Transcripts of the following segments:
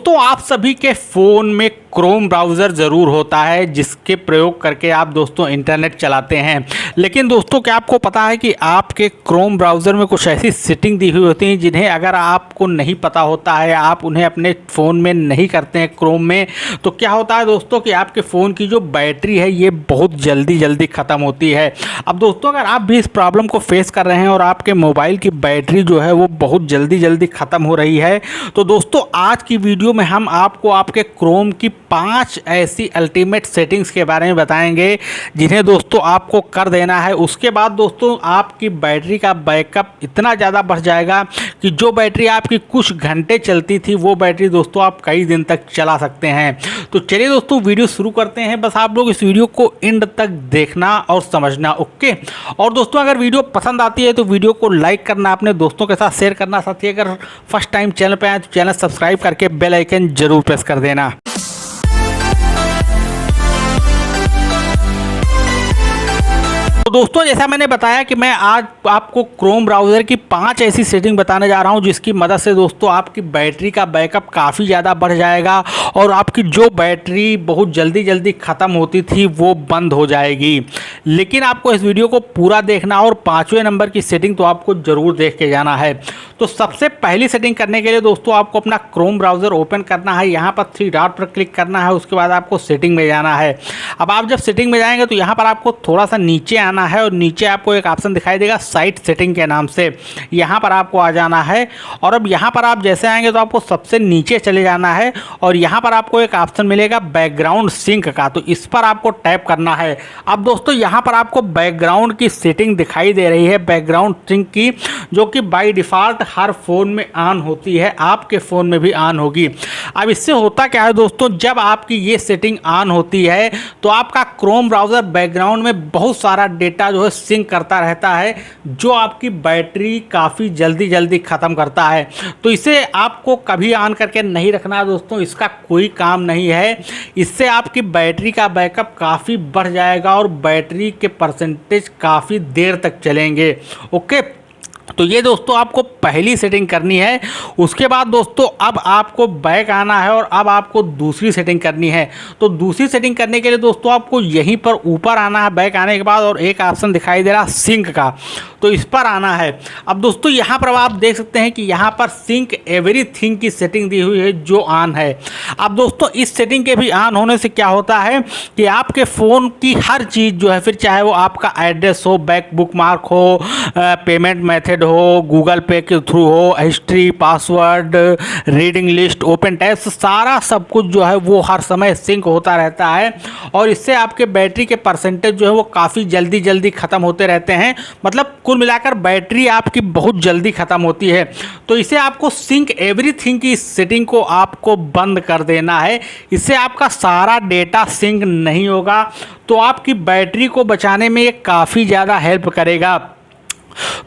दोस्तों आप सभी के फ़ोन में क्रोम ब्राउज़र ज़रूर होता है जिसके प्रयोग करके आप दोस्तों इंटरनेट चलाते हैं। लेकिन दोस्तों क्या आपको पता है कि आपके क्रोम ब्राउज़र में कुछ ऐसी सेटिंग दी हुई होती हैं जिन्हें अगर आपको नहीं पता होता है, आप उन्हें अपने फ़ोन में नहीं करते हैं क्रोम में, तो क्या होता है दोस्तों कि आपके फ़ोन की जो बैटरी है ये बहुत जल्दी ख़त्म होती है। अब दोस्तों अगर आप भी इस प्रॉब्लम को फेस कर रहे हैं और आपके मोबाइल की बैटरी जो है वो बहुत जल्दी ख़त्म हो रही है, तो दोस्तों आज की वीडियो में हम आपको आपके क्रोम की 5 ऐसी अल्टीमेट सेटिंग्स के बारे में बताएंगे जिन्हें दोस्तों आपको कर देना है। उसके बाद दोस्तों आपकी बैटरी का बैकअप इतना ज़्यादा बढ़ जाएगा कि जो बैटरी आपकी कुछ घंटे चलती थी वो बैटरी दोस्तों आप कई दिन तक चला सकते हैं। तो चलिए दोस्तों वीडियो शुरू करते हैं। बस आप लोग इस वीडियो को एंड तक देखना और समझना, ओके। और दोस्तों अगर वीडियो पसंद आती है तो वीडियो को लाइक करना, अपने दोस्तों के साथ शेयर करना, साथ ही अगर फर्स्ट टाइम चैनल पर आए तो चैनल सब्सक्राइब करके बेल आइकन जरूर प्रेस कर देना। तो दोस्तों जैसा मैंने बताया कि मैं आज आपको क्रोम ब्राउज़र की 5 ऐसी सेटिंग बताने जा रहा हूं जिसकी मदद से दोस्तों आपकी बैटरी का बैकअप काफ़ी ज़्यादा बढ़ जाएगा और आपकी जो बैटरी बहुत जल्दी ख़त्म होती थी वो बंद हो जाएगी। लेकिन आपको इस वीडियो को पूरा देखना और 5वें नंबर की सेटिंग तो आपको ज़रूर देख के जाना है। तो सबसे पहली सेटिंग करने के लिए दोस्तों आपको अपना क्रोम ब्राउज़र ओपन करना है। यहाँ पर 3 डॉट पर क्लिक करना है, उसके बाद आपको सेटिंग में जाना है। अब आप जब सेटिंग में जाएंगे तो यहाँ पर आपको थोड़ा सा नीचे आना है और नीचे आपको एक ऑप्शन दिखाई देगा साइट सेटिंग के नाम से, यहाँ पर आपको आ जाना है। और अब यहाँ पर आप जैसे आएंगे तो आपको सबसे नीचे चले जाना है और यहाँ पर आपको एक ऑप्शन मिलेगा बैकग्राउंड सिंक का, तो इस पर आपको टैप करना है। अब दोस्तों यहाँ पर आपको बैकग्राउंड की सेटिंग दिखाई दे रही है, बैकग्राउंड सिंक की, जो कि बाय डिफ़ॉल्ट हर फ़ोन में ऑन होती है, आपके फ़ोन में भी ऑन होगी। अब इससे होता क्या है दोस्तों, जब आपकी ये सेटिंग ऑन होती है तो आपका क्रोम ब्राउज़र बैकग्राउंड में बहुत सारा डेटा जो है सिंक करता रहता है, जो आपकी बैटरी काफ़ी जल्दी ख़त्म करता है। तो इसे आपको कभी ऑन करके नहीं रखना दोस्तों, इसका कोई काम नहीं है। इससे आपकी बैटरी का बैकअप काफ़ी बढ़ जाएगा और बैटरी के परसेंटेज काफ़ी देर तक चलेंगे, ओके। तो ये दोस्तों आपको पहली सेटिंग करनी है। उसके बाद दोस्तों अब आपको बैक आना है और अब आपको दूसरी सेटिंग करनी है। तो दूसरी सेटिंग करने के लिए दोस्तों आपको यहीं पर ऊपर आना है बैक आने के बाद, और एक ऑप्शन दिखाई दे रहा सिंक का, तो इस पर आना है। अब दोस्तों यहाँ पर आप देख सकते हैं कि यहाँ पर सिंक एवरीथिंग की सेटिंग दी हुई है जो ऑन है। अब दोस्तों इस सेटिंग के भी ऑन होने से क्या होता है कि आपके फ़ोन की हर चीज़ जो है, फिर चाहे वो आपका एड्रेस हो, बैक बुकमार्क हो, पेमेंट मेथड हो, गूगल पे के थ्रू हो, history, password, reading list, open tabs, सारा सब कुछ जो है वो हर समय सिंक होता रहता है। और इससे आपके बैटरी के परसेंटेज जो है वो काफ़ी जल्दी ख़त्म होते रहते हैं। मतलब कुल मिलाकर बैटरी आपकी बहुत जल्दी ख़त्म होती है। तो इसे आपको सिंक एवरीथिंग की सेटिंग को आपको बंद कर देना है। इससे आपका सारा डेटा सिंक नहीं होगा, तो आपकी बैटरी को बचाने में ये काफ़ी ज़्यादा हेल्प करेगा।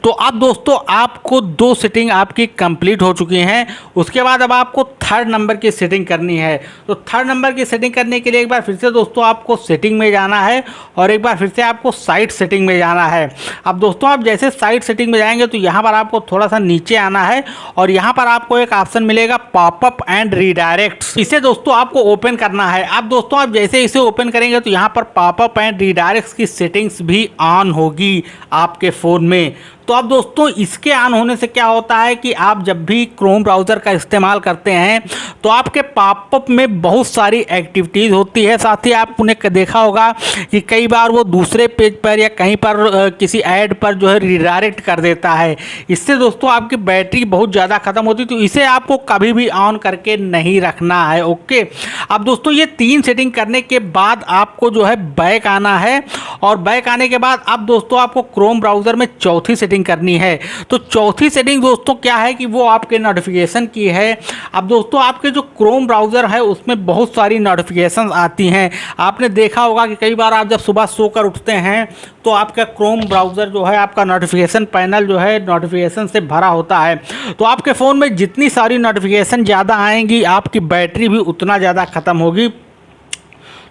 तो अब दोस्तों आपको 2 सेटिंग आपकी कंप्लीट हो चुकी हैं। उसके बाद अब आपको 3rd नंबर की सेटिंग करनी है। तो 3rd नंबर की सेटिंग करने के लिए एक बार फिर से दोस्तों आपको सेटिंग में जाना है और एक बार फिर से आपको साइट सेटिंग में जाना है। अब दोस्तों आप जैसे साइट सेटिंग में जाएंगे तो यहाँ पर आपको थोड़ा सा नीचे आना है और यहाँ पर आपको एक ऑप्शन मिलेगा पॉपअप एंड रीडायरेक्ट, इसे दोस्तों आपको ओपन करना है। अब दोस्तों आप जैसे इसे ओपन करेंगे तो यहाँ पर पॉपअप एंड रीडायरेक्ट की सेटिंग्स भी ऑन होगी आपके फ़ोन में। तो अब दोस्तों इसके ऑन होने से क्या होता है कि आप जब भी क्रोम ब्राउज़र का इस्तेमाल करते हैं तो आपके पॉपअप में बहुत सारी एक्टिविटीज़ होती है। साथ ही आपने देखा होगा कि कई बार वो दूसरे पेज पर या कहीं पर किसी ऐड पर जो है रिडायरेक्ट कर देता है। इससे दोस्तों आपकी बैटरी बहुत ज़्यादा ख़त्म होती है, तो इसे आपको कभी भी ऑन करके नहीं रखना है, ओके। अब दोस्तों ये 3 सेटिंग करने के बाद आपको जो है बैक आना है और बैक आने के बाद अब दोस्तों आपको क्रोम ब्राउज़र में चौथी सेटिंग करनी है। तो चौथी सेटिंग दोस्तों क्या है कि वो आपके नोटिफिकेशन की है। अब दोस्तों आपके जो क्रोम ब्राउज़र है उसमें बहुत सारी नोटिफिकेशन आती हैं। आपने देखा होगा कि कई बार आप जब सुबह सोकर उठते हैं तो आपका क्रोम ब्राउज़र जो है, आपका नोटिफिकेशन पैनल जो है नोटिफिकेशन से भरा होता है। तो आपके फ़ोन में जितनी सारी नोटिफिकेशन ज़्यादा आएंगी आपकी बैटरी भी उतना ज़्यादा ख़त्म होगी।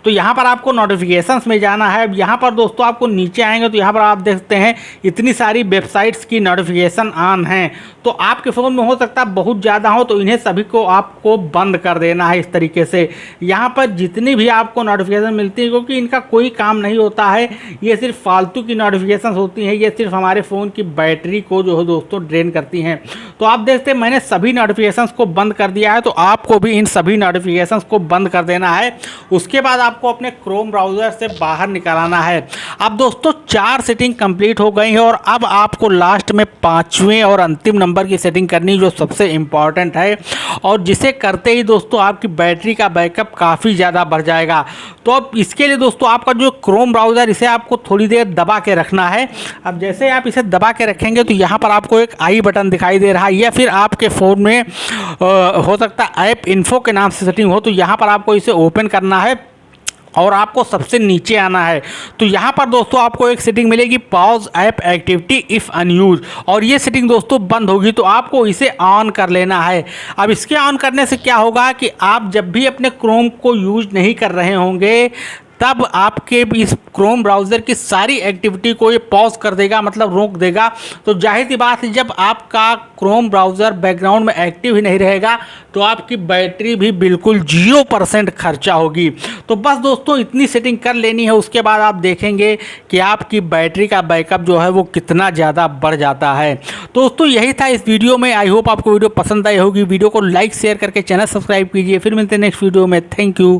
तो यहाँ पर आपको नोटिफिकेशंस में जाना है। यहाँ पर दोस्तों आपको नीचे आएंगे तो यहाँ पर आप देखते हैं इतनी सारी वेबसाइट्स की नोटिफिकेशन ऑन हैं। तो आपके फ़ोन में हो सकता है बहुत ज़्यादा हो, तो इन्हें सभी को आपको बंद कर देना है इस तरीके से। यहाँ पर जितनी भी आपको नोटिफिकेशन मिलती है, क्योंकि इनका कोई काम नहीं होता है, ये सिर्फ फालतू की नोटिफिकेशन होती हैं, ये सिर्फ हमारे फ़ोन की बैटरी को जो है दोस्तों ड्रेन करती हैं। तो आप देखते हैं मैंने सभी नोटिफिकेशंस को बंद कर दिया है, तो आपको भी इन सभी नोटिफिकेशंस को बंद कर देना है। उसके बाद आपको अपने क्रोम ब्राउज़र से बाहर निकालना है। अब दोस्तों 4 सेटिंग कंप्लीट हो गई है और अब आपको लास्ट में 5वें और अंतिम नंबर की सेटिंग करनी, जो सबसे इम्पॉर्टेंट है और जिसे करते ही दोस्तों आपकी बैटरी का बैकअप काफ़ी ज़्यादा बढ़ जाएगा। तो अब इसके लिए दोस्तों आपका जो क्रोम ब्राउज़र, इसे आपको थोड़ी देर दबा के रखना है। अब जैसे आप इसे दबा के रखेंगे तो यहाँ पर आपको एक आई बटन दिखाई दे रहा है, या फिर आपके फ़ोन में हो सकता है ऐप इन्फो के नाम से सेटिंग हो, तो यहाँ पर आपको इसे ओपन करना है और आपको सबसे नीचे आना है। तो यहाँ पर दोस्तों आपको एक सेटिंग मिलेगी, pause app activity if unused, और ये सेटिंग दोस्तों बंद होगी, तो आपको इसे ऑन कर लेना है। अब इसके ऑन करने से क्या होगा कि आप जब भी अपने क्रोम को यूज नहीं कर रहे होंगे, तब आपके इस क्रोम ब्राउज़र की सारी एक्टिविटी को ये पॉज कर देगा, मतलब रोक देगा। तो जाहिर सी बात है, जब आपका क्रोम ब्राउज़र बैकग्राउंड में एक्टिव ही नहीं रहेगा तो आपकी बैटरी भी बिल्कुल 0% खर्चा होगी। तो बस दोस्तों इतनी सेटिंग कर लेनी है, उसके बाद आप देखेंगे कि आपकी बैटरी का बैकअप जो है वो कितना ज़्यादा बढ़ जाता है। तो दोस्तों यही था इस वीडियो में। आई होप आपको वीडियो पसंद आई होगी। वीडियो को लाइक शेयर करके चैनल सब्सक्राइब कीजिए। फिर मिलते हैं नेक्स्ट वीडियो में। Thank you.